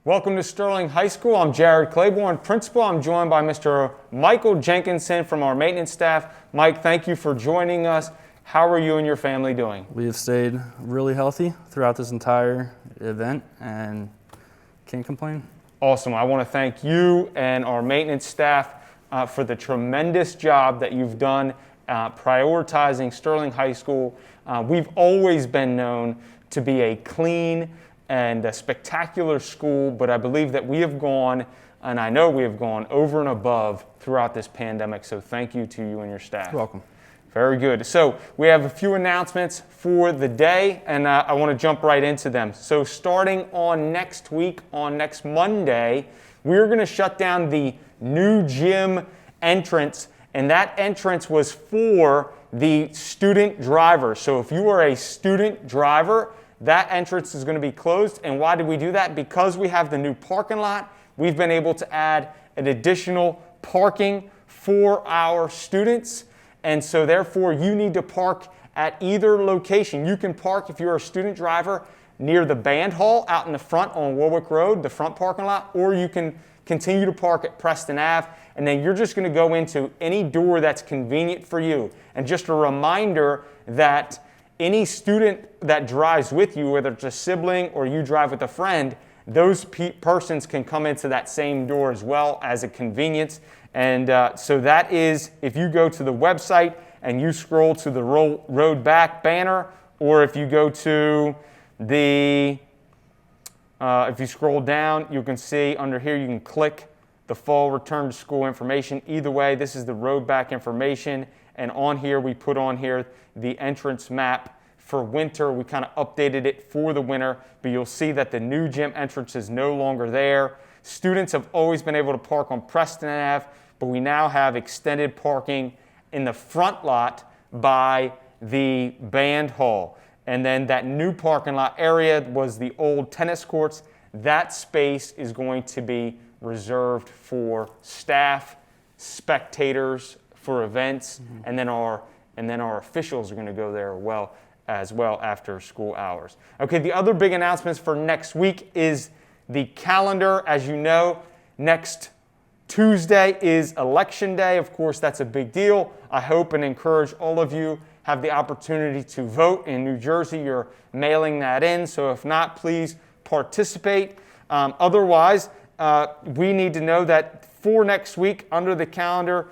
Welcome to Sterling High School. I'm Jarod Claybourn, principal. I'm joined by Mr. Michael Jenkinson from our maintenance staff. Mike, thank you for joining us. How are you and your family doing? We have stayed really healthy throughout this entire event and can't complain. Awesome. I want to thank you and our maintenance staff for the tremendous job that you've done prioritizing Sterling High School. We've always been known to be a clean and a spectacular school, but I believe that we have gone, and I know we have gone over and above throughout this pandemic, so thank you to you and your staff. You're welcome. Very good. So we have a few announcements for the day, and I want to jump right into them. So starting on next week, on next Monday, we're going to shut down the new gym entrance, and that entrance was for the student drivers. So if you are a student driver, that entrance is going to be closed. And why did we do that? Because we have the new parking lot, we've been able to add an additional parking for our students. And so therefore, you need to park at either location. You can park, if you're a student driver, near the band hall out in the front on Warwick Road, the front parking lot, or you can continue to park at Preston Ave, and then you're just going to go into any door that's convenient for you. And just a reminder that any student that drives with you, whether it's a sibling or you drive with a friend, those persons can come into that same door as well as a convenience. And so that is, if you go to the website and you scroll to the road back banner, or if you go to the, if you scroll down, you can see under here, you can click the fall return to school information. Either way, this is the road back information. And on here, we put on here the entrance map for winter. We kind of updated it for the winter, but you'll see that the new gym entrance is no longer there. Students have always been able to park on Preston Ave, but we now have extended parking in the front lot by the band hall. And then that new parking lot area was the old tennis courts. That space is going to be reserved for staff, spectators, for events, and then our officials are going to go there as well after school hours. Okay, the other big announcements for next week is the calendar. As you know, next Tuesday is Election Day. Of course, that's a big deal. I hope and encourage all of you have the opportunity to vote. In New Jersey, you're mailing that in, so if not, please participate. Otherwise, we need to know that for next week, under the calendar,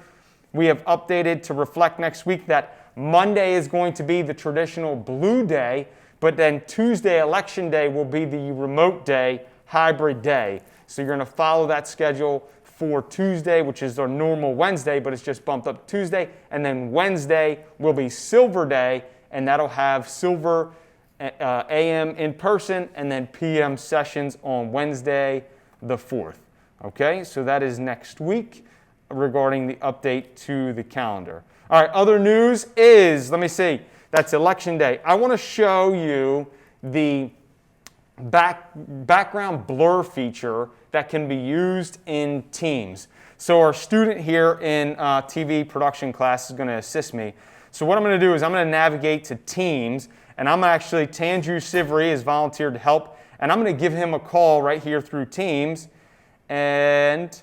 we have updated to reflect next week that Monday is going to be the traditional blue day, but then Tuesday, Election Day, will be the remote day, hybrid day. So you're going to follow that schedule for Tuesday, which is our normal Wednesday, but it's just bumped up Tuesday. And then Wednesday will be Silver Day, and that'll have Silver AM in person and then PM sessions on Wednesday the 4th. Okay, so that is next week regarding the update to the calendar. All right, other news is, let me see, that's Election Day. I want to show you the background blur feature that can be used in Teams. So our student here in TV production class is going to assist me. So what I'm going to do is I'm going to navigate to Teams, and I'm actually, Tanju Sivri has volunteered to help, and I'm going to give him a call right here through Teams, and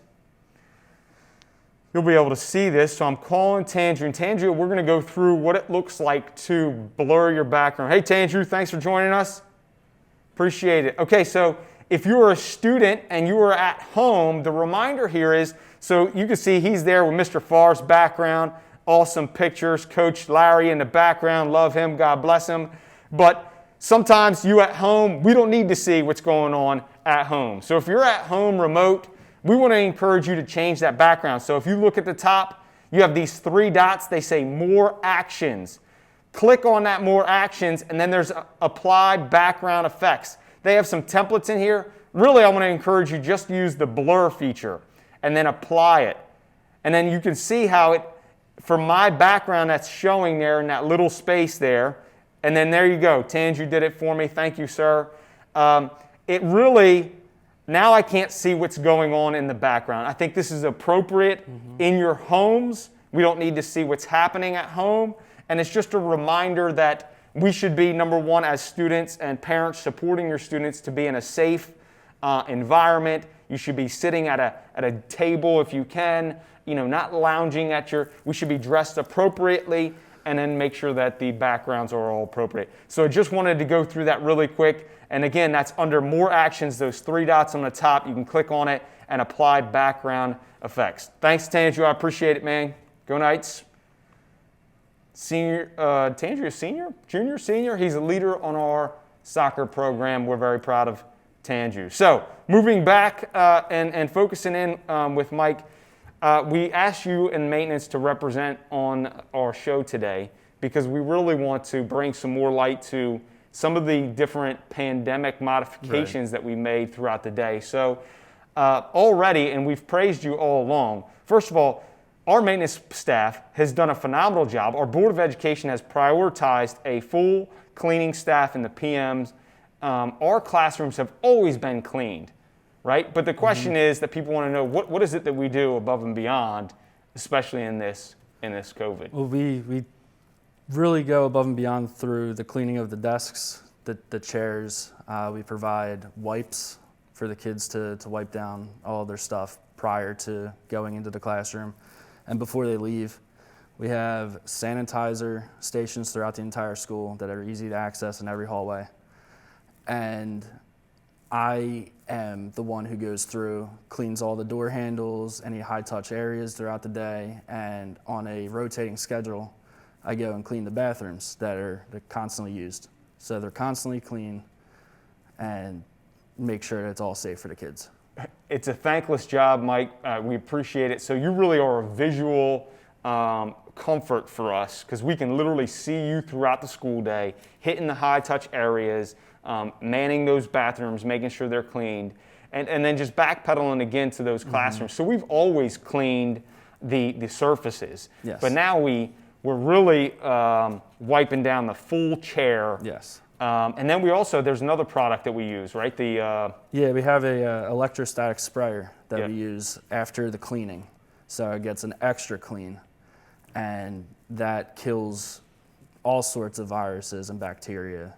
you'll be able to see this. So I'm calling Tanju. And Tanju, we're going to go through what it looks like to blur your background. Hey, Tanju, thanks for joining us. Appreciate it. Okay, so if you're a student and you are at home, the reminder here is, so you can see he's there with Mr. Farr's background, awesome pictures, Coach Larry in the background, love him, God bless him. But sometimes you at home, we don't need to see what's going on at home. So if you're at home remote, we want to encourage you to change that background. So if you look at the top, you have these three dots. They say More Actions. Click on that More Actions, and then there's Apply Background Effects. They have some templates in here. Really, I want to encourage you just to use the blur feature and then apply it. And then you can see how it, for my background, that's showing there in that little space there. And then there you go. Tanju did it for me. Thank you, sir. It really, now I can't see what's going on in the background. I think this is appropriate in your homes. We don't need to see what's happening at home. And it's just a reminder that we should be, number one, as students and parents, supporting your students to be in a safe environment. You should be sitting at a table if you can, not lounging we should be dressed appropriately, and then make sure that the backgrounds are all appropriate. So I just wanted to go through that really quick. And again, that's under more actions, those 3 dots on the top. You can click on it and apply background effects. Thanks, Tanju. I appreciate it, man. Go Knights. Tanju is senior. He's a leader on our soccer program. We're very proud of Tanju. So moving back and focusing in with Mike, we asked you in maintenance to represent on our show today because we really want to bring some more light to some of the different pandemic modifications that we made throughout the day. So already, and we've praised you all along, first of all, our maintenance staff has done a phenomenal job. Our Board of Education has prioritized a full cleaning staff in the PMs. Our classrooms have always been cleaned, right? But the question is that people want to know, what is it that we do above and beyond, especially in this COVID? Well, we really go above and beyond through the cleaning of the desks, the chairs. We provide wipes for the kids to wipe down all of their stuff prior to going into the classroom and before they leave. We have sanitizer stations throughout the entire school that are easy to access in every hallway. And I am the one who goes through, cleans all the door handles, any high-touch areas throughout the day, and on a rotating schedule, I go and clean the bathrooms that are constantly used. So they're constantly clean and make sure that it's all safe for the kids. It's a thankless job, Mike. We appreciate it. So you really are a visual comfort for us because we can literally see you throughout the school day, hitting the high-touch areas, manning those bathrooms, making sure they're cleaned, and then just backpedaling again to those classrooms. So we've always cleaned the surfaces. Yes. But now we're really wiping down the full chair. Yes. And then there's another product that we use, right? Yeah, we have a electrostatic sprayer that we use after the cleaning. So it gets an extra clean, and that kills all sorts of viruses and bacteria.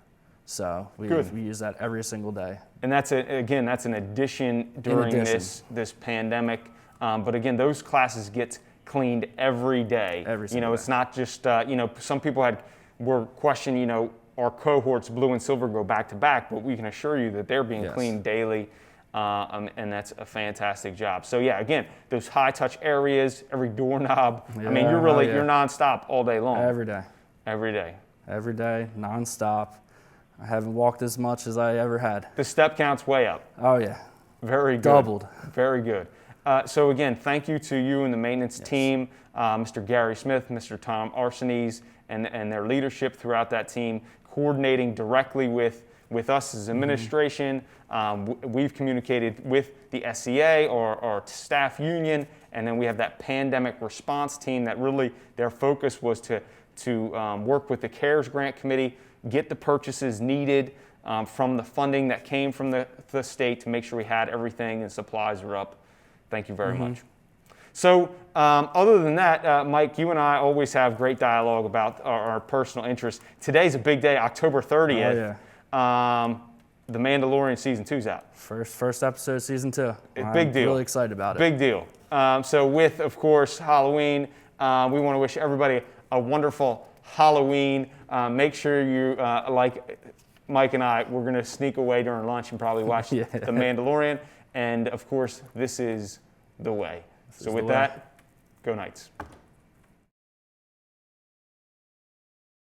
So we use that every single day. And that's an addition during this pandemic. But again, those classes get cleaned every day. Every single day. It's not just, some people were questioning, our cohorts, blue and silver, go back to back, but we can assure you that they're being cleaned daily, and that's a fantastic job. So yeah, again, those high touch areas, every doorknob. Yeah, I mean, you're nonstop all day long. Every day. Every day. Every day, nonstop. I haven't walked as much as I ever had. The step count's way up. Oh yeah. Very good. Doubled. Very good. So again, thank you to you and the maintenance team, Mr. Gary Smith, Mr. Tom Arsenes, and their leadership throughout that team, coordinating directly with us as administration. We've communicated with the SEA, or our staff union, and then we have that pandemic response team that really their focus was to work with the CARES Grant Committee, get the purchases needed from the funding that came from the state to make sure we had everything and supplies are up. Thank you very much. So other than that, Mike, you and I always have great dialogue about our personal interests. Today's a big day, October 30th. Oh, yeah. The Mandalorian Season 2's out. First episode, Season 2. Big deal. Really excited about it. Big deal. So with, of course, Halloween, we want to wish everybody a wonderful Halloween. Make sure you, like Mike and I, we're going to sneak away during lunch and probably watch The Mandalorian. And, of course, this is the way. So with that, go Knights.